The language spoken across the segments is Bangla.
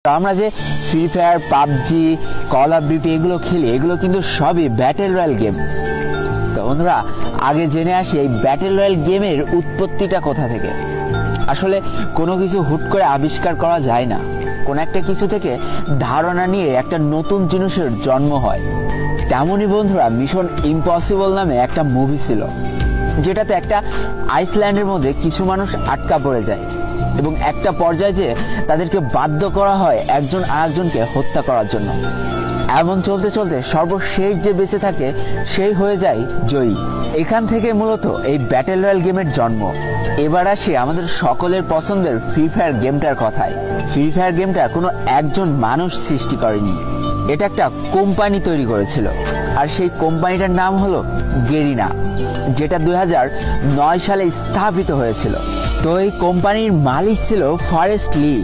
আমরা যে free fire, PUBG, call of duty এগুলো খেলি, এগুলো কিন্তু সবই ব্যাটেল রয়্যাল গেম। তো বন্ধুরা, আগে জেনে আসি এই ব্যাটেল রয়্যাল গেমের উৎপত্তিটা কোথা থেকে। আসলে কোনো কিছু হুট করে আবিষ্কার করা যায় না, কোন একটা কিছু থেকে ধারণা নিয়ে একটা নতুন জিনিসের জন্ম হয়। তেমনই বন্ধুরা, মিশন ইম্পসিবল নামে একটা মুভি ছিল, যেটাতে একটা আইসল্যান্ডের মধ্যে কিছু মানুষ আটকা পড়ে যায় এবং একটা পর্যায়ে যে তাদেরকে বাধ্য করা হয় একজন আরেকজনকে হত্যা করার জন্য। এমন চলতে চলতে সর্বশেষ যে বেঁচে থাকে সেই হয়ে যায় জয়ী। এখান থেকে মূলত এই ব্যাটেল রয়্যাল গেমের জন্ম। এবার আসি আমাদের সকলের পছন্দের ফ্রি ফায়ার গেমটার কথায়। ফ্রি ফায়ার গেমটা কোনো একজন মানুষ সৃষ্টি করেনি, এটা একটা কোম্পানি তৈরি করেছিল, আর সেই কোম্পানিটার নাম হলো গেরিনা, যেটা 2009 সালে স্থাপিত হয়েছিল। তো এই কোম্পানির মালিক ছিল ফরেস্ট লি,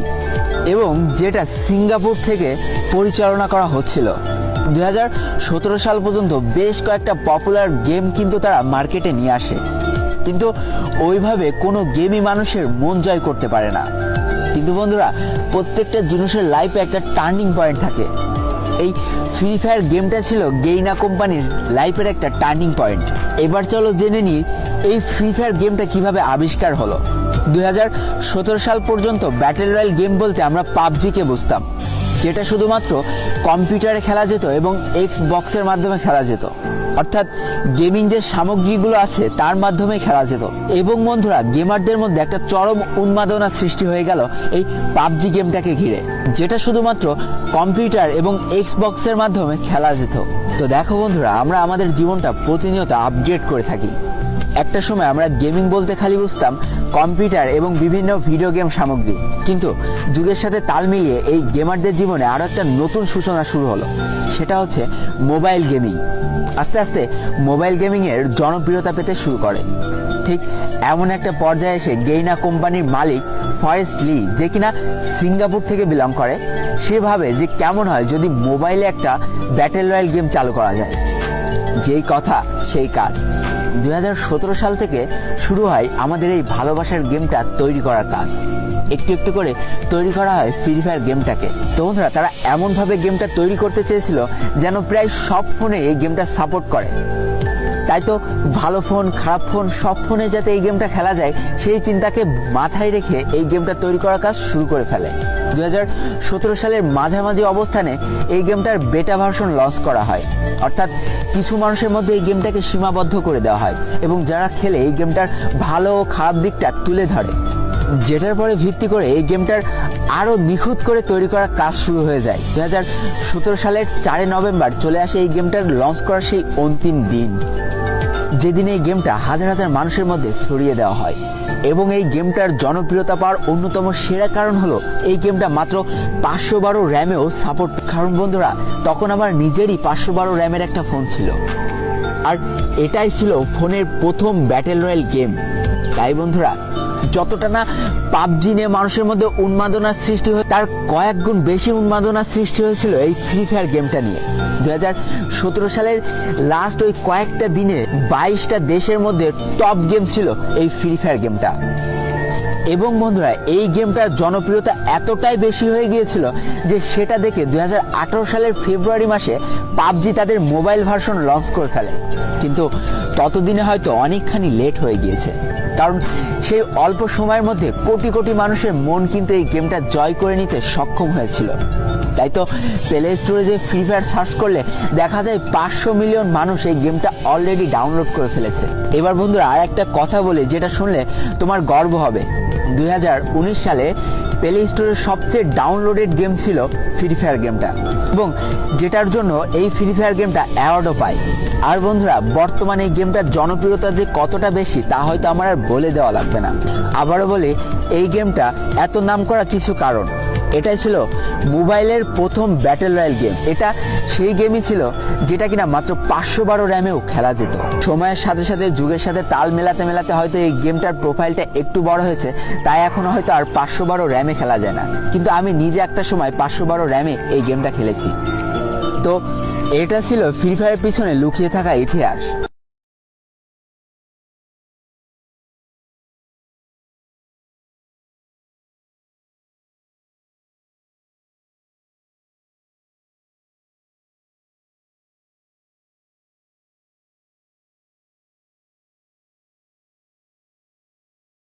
এবং যেটা সিঙ্গাপুর থেকে পরিচালনা করা হচ্ছিল। 2017 সাল পর্যন্ত বেশ কয়েকটা পপুলার গেম কিন্তু তারা মার্কেটে নিয়ে আসে, কিন্তু ওইভাবে কোনো গেমই মানুষের মন জয় করতে পারে না। কিন্তু বন্ধুরা, প্রত্যেকটা জিনিসের লাইফে একটা টার্নিং পয়েন্ট থাকে। এই ফ্রি ফায়ার গেমটা ছিল গেরিনা কোম্পানির লাইফের একটা টার্নিং পয়েন্ট। এবার চলো জেনে নিই এই ফ্রি ফায়ার গেমটা কিভাবে আবিষ্কার হলো। 2017 সাল পর্যন্ত ব্যাটেল রয়্যাল গেম বলতে আমরা পাবজিকে বুঝতাম, যেটা শুধুমাত্র কম্পিউটারে খেলা যেত এবং এক্সবক্সের মাধ্যমে খেলা যেত, অর্থাৎ গেমিং যে সামগ্রীগুলো আছে তার মাধ্যমে খেলা যেত। এবং বন্ধুরা, গেমারদের মধ্যে একটা চরম উন্মাদনা সৃষ্টি হয়ে গেল এই পাবজি গেমটাকে ঘিরে, যেটা শুধুমাত্র কম্পিউটার এবং এক্সবক্সের মাধ্যমে খেলা যেত। তো দেখো বন্ধুরা, আমরা আমাদের জীবনটা প্রতিনিয়ত আপগ্রেড করে থাকি। একটা সময় আমরা গেমিং বলতে খালি বুঝতাম কম্পিউটার এবং বিভিন্ন ভিডিও গেম সামগ্রী, কিন্তু যুগের সাথে তাল মিলিয়ে এই গেমারদের জীবনে আরও একটা নতুন সূচনা শুরু হলো, সেটা হচ্ছে মোবাইল গেমিং। আস্তে আস্তে মোবাইল গেমিংয়ের জনপ্রিয়তা পেতে শুরু করে। ঠিক এমন একটা পর্যায়ে এসে গেরিনা কোম্পানির মালিক ফরেস্ট লি, যে কিনা সিঙ্গাপুর থেকে বিলং করে, সে ভাবে যে কেমন হয় যদি মোবাইলে একটা ব্যাটেল রয়্যাল গেম চালু করা যায়। যেই কথা সেই কাজ। 2017 সাল থেকে শুরু হয় আমাদের এই ভালোবাসার গেমটা তৈরি করার কাজ। একটু একটু করে তৈরি করা হয় ফ্রি ফায়ার গেমটাকে। তো বন্ধুরা, তারা এমনভাবে গেমটা তৈরি করতে চেয়েছিল যেন প্রায় সব ফোনে এই গেমটা সাপোর্ট করে। তাই তো ভালো ফোন, খারাপ ফোন, সব ফোনে যাতে এই গেমটা খেলা যায় সেই চিন্তাকে মাথায় রেখে এই গেমটা তৈরি করার কাজ শুরু করে ফেলে। 2017 সালের মাঝামাঝি অবস্থানে এই গেমটার বেটা ভার্সন লঞ্চ করা হয়, অর্থাৎ কিছু মানুষের মধ্যে এই গেমটাকে সীমাবদ্ধ করে দেওয়া হয় এবং যারা খেলে এই গেমটার ভালো ও খারাপ দিকটা তুলে ধরে, যেটার পরে ভিত্তি করে এই গেমটার আরও নিখুঁত করে তৈরি করার কাজ শুরু হয়ে যায়। 2017 সালের 4 নভেম্বর চলে আসে এই গেমটার লঞ্চ করার সেই অন্তিম দিন, যেদিন এই গেমটা হাজার হাজার মানুষের মধ্যে ছড়িয়ে দেওয়া হয়। এবং এই গেমটার জনপ্রিয়তা পাওয়ার অন্যতম সেরা কারণ হলো এই গেমটা মাত্র 512 র্যামেও সাপোর্ট। কারণ বন্ধুরা, তখন আমার নিজেরই 512 র্যামের একটা ফোন ছিল, আর এটাই ছিল ফোনের প্রথম ব্যাটেল রয়্যাল গেম। তাই বন্ধুরা, যতটা না পাবজি নিয়ে মানুষের মধ্যে উন্মাদনার সৃষ্টি হয়, তার কয়েক গুণ বেশি উন্মাদনার সৃষ্টি হয়েছিল এই ফ্রি ফায়ার গেমটা নিয়ে। 2017 সালের লাস্ট ওই কয়েকটা দিনে 22টা দেশের মধ্যে টপ গেম ছিল এই ফ্রি ফায়ার গেমটা। এবং বন্ধুরা, এই গেমটার জনপ্রিয়তা এতটাই বেশি হয়ে গিয়েছিল যে সেটা দেখে 2018 সালের ফেব্রুয়ারি মাসে পাবজি তাদের মোবাইল ভার্সন লঞ্চ করে ফেলে। কিন্তু ততদিনে হয়তো অনেকখানি লেট হয়ে গিয়েছে, কারণ সেই অল্প সময়ের মধ্যে কোটি কোটি মানুষের মন কিন্তু এই গেমটা জয় করে নিতে সক্ষম হয়েছিল। তাই তো প্লে স্টোরে যে ফ্রি ফায়ার সার্চ করলে দেখা যায় 500 মিলিয়ন মানুষ এই গেমটা অলরেডি ডাউনলোড করে ফেলেছে। এবার বন্ধুরা, আর একটা কথা বলি যেটা শুনলে তোমার গর্ব হবে। 2019 সালে প্লে স্টোরের সবচেয়ে ডাউনলোডেড গেম ছিল ফ্রি ফায়ার গেমটা, এবং যেটার জন্য এই ফ্রি ফায়ার গেমটা অ্যাওয়ার্ডও পায়। আর বন্ধুরা, বর্তমানে এই গেমটার জনপ্রিয়তা যে কতটা বেশি তা হয়তো আমার আর বলে দেওয়া লাগবে না। আবারও বলি, এই গেমটা এত নাম করা কিছু কারণ। এটাই ছিল মোবাইলের প্রথম ব্যাটেল রয়্যাল গেম। এটা সেই গেমই ছিল যেটা কিনা মাত্র 512 র্যামেও খেলা যেত। সময়ের সাথে সাথে, যুগের সাথে তাল মেলাতে মেলাতে হয়তো এই গেমটার প্রোফাইলটা একটু বড় হয়েছে, তাই এখন হয়তো আর 512 র্যামে খেলা যায় না। কিন্তু আমি নিজে একটা সময় 512 র্যামে এই গেমটা খেলেছি। তো এটা ছিল ফ্রি ফায়ারের পিছনে লুকিয়ে থাকা ইতিহাস।